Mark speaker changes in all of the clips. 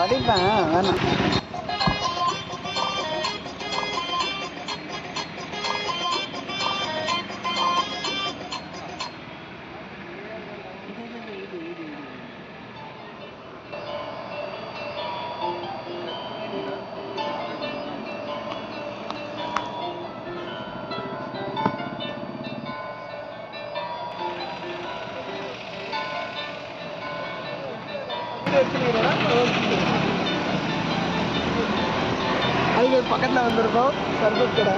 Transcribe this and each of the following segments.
Speaker 1: படிப்பேன் வேணாம். அதுக்கு பக்கத்தில் வந்திருக்கோம் சர்பத் கடை.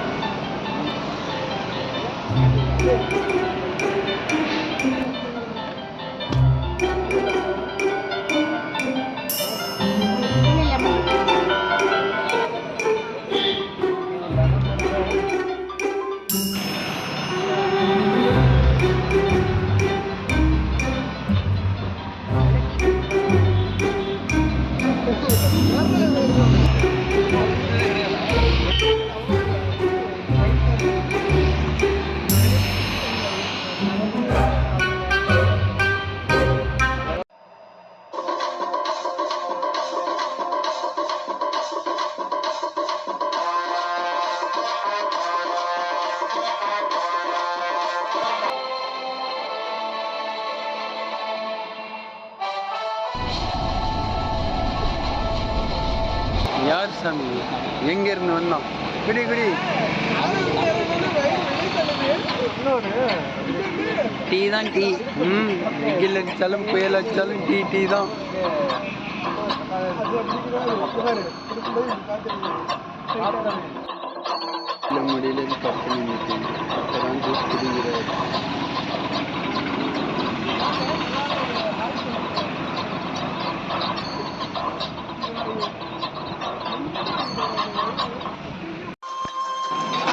Speaker 1: யார் சாமி எங்க இருந்து வந்தோம்? குடி குடி டீ தான் டீ. வெயில் அடிச்சாலும் புயல் அடிச்சாலும் டீ டீ தான். முடியல பத்து நிமிஷம் அப்பதான் ஜூஸ் குடிக்கிறாரு.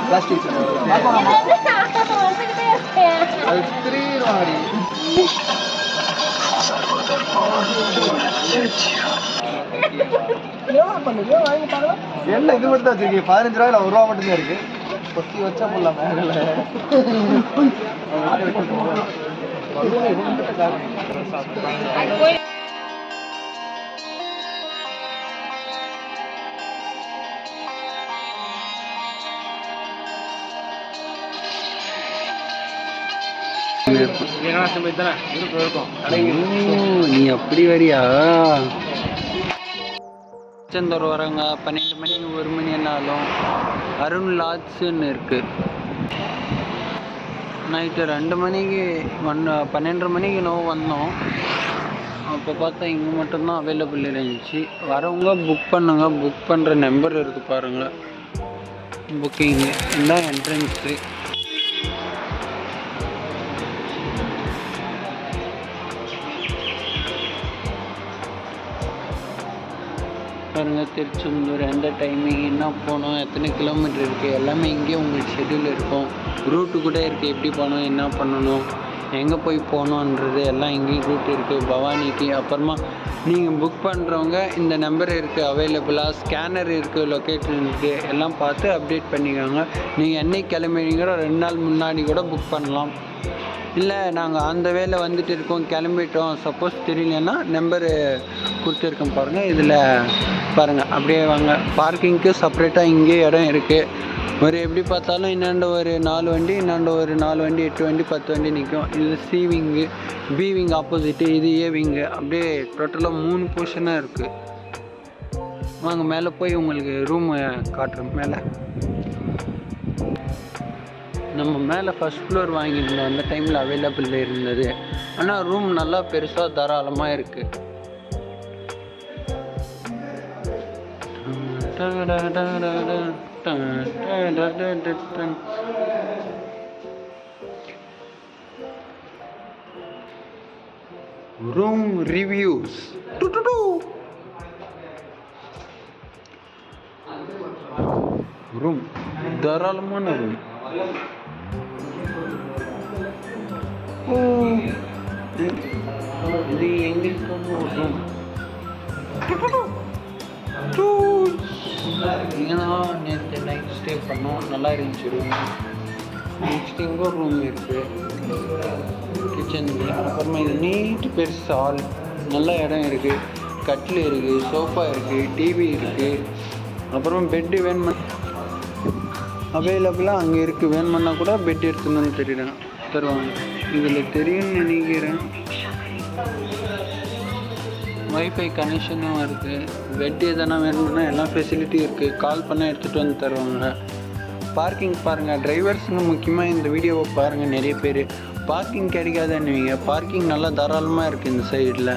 Speaker 1: பிளாஸ்டிக் அது திரிவாடி என்ன இது மட்டும் தான் வச்சிருக்கீங்க? 15 ரூபாயில 1 ரூபா மட்டும்தான் இருக்கு. கொத்தி வச்சா போடலாம் மேல. நீ அப்படி வரியா? திருச்செந்தூர் வரவங்க 12 மணிக்கு 1 மணி என்னாலும் அருண் லாட்ஜ்னு இருக்கு. நைட்டு 2 மணிக்கு 12 மணிக்கு வந்தோம். அப்போ பார்த்தா இங்கே மட்டும்தான் அவைலபிள் இருந்துச்சு. வரவங்க புக் பண்ணுங்க. புக் பண்ணுற நம்பர் இருக்குது பாருங்கள். புக்கிங்கு இதுதான் என்ட்ரன்ஸு. பாருங்கள் திருச்செந்தூர் எந்த டைமிங் என்ன போகணும் எத்தனை கிலோமீட்டர் இருக்குது எல்லாமே இங்கேயே உங்களுக்கு ஷெட்யூல் இருக்கும். ரூட்டு கூட இருக்குது, எப்படி போகணும் என்ன பண்ணணும் எங்கே போய் போகணுன்றது எல்லாம் இங்கேயும் ரூட் இருக்குது பவானிக்கு. அப்புறமா நீங்கள் புக் பண்ணுறவங்க இந்த நம்பர் இருக்குது அவைலபிளாக, ஸ்கேனர் இருக்குது, லொக்கேஷன் இருக்குது, எல்லாம் பார்த்து அப்டேட் பண்ணிக்கோங்க. நீங்கள் என்னைக்கு கிளம்புறீங்களோ 2 நாள் முன்னாடி கூட புக் பண்ணலாம். இல்லை நாங்கள் அந்த வேலை வந்துட்டு இருக்கோம் கிளம்பிட்டோம் சப்போஸ் தெரியலன்னா நம்பரு கொடுத்துருக்கோம் பாருங்கள். இதில் பாருங்கள் அப்படியே வாங்க. பார்க்கிங்க்கு செப்பரேட்டாக இங்கே இடம் இருக்குது. ஒரு எப்படி பார்த்தாலும் இன்னாண்ட ஒரு 4 வண்டி, இன்னாண்ட ஒரு 4 வண்டி, 8 வண்டி, 10 வண்டி நிற்கும். இது C wing, B wing opposite, இது ஏ விங்கு. அப்படியே டோட்டலாக 3 போர்ஷனாக இருக்குது. வாங்க மேலே போய் உங்களுக்கு ரூம் காட்டுறோம். மேலே நம்ம மேலே ஃபஸ்ட் ஃப்ளோர் வாங்கியிருந்தோம். அந்த டைமில் அவைலபிள் இருந்தது. ஆனால் ரூம் நல்லா பெருசாக தாராளமாக இருக்குது. Room reviews. ரூம் தாராளமான ரூம். இது எங்களுக்கான ஒரு ரூம். இங்கே தான் நேற்று நைட் ஸ்டே பண்ணோம். நல்லா இருந்துச்சு ரூம். நெக்ஸ்ட் இங்கே ஒரு ரூம் இருக்குது கிச்சன். அப்புறமா இது நீட்டு பெருசு ஹால். நல்ல இடம் இருக்குது. கட்டில் இருக்குது, சோஃபா இருக்குது, டிவி இருக்குது. அப்புறம் பெட்டு வேணுமா அவைலபிளாக அங்கே இருக்குது. வேணுமன்னா கூட பெட் எடுத்துன்னு தருவாங்க. இதில் தெரியும்னு நினைக்கிறேன். வைஃபை கனெக்ஷனும் இருக்குது. பெட் எதனா வேணும்னா எல்லா ஃபெசிலிட்டியும் இருக்குது. கால் பண்ணால் எடுத்துகிட்டு வந்து தருவாங்க. பார்க்கிங் பாருங்கள், டிரைவர்ஸுங்க முக்கியமாக இந்த வீடியோவை பாருங்கள். நிறைய பேர் பார்க்கிங் கிடைக்காதுன்னுவீங்க. பார்க்கிங் நல்லா தாராளமாக இருக்குது இந்த சைடில்.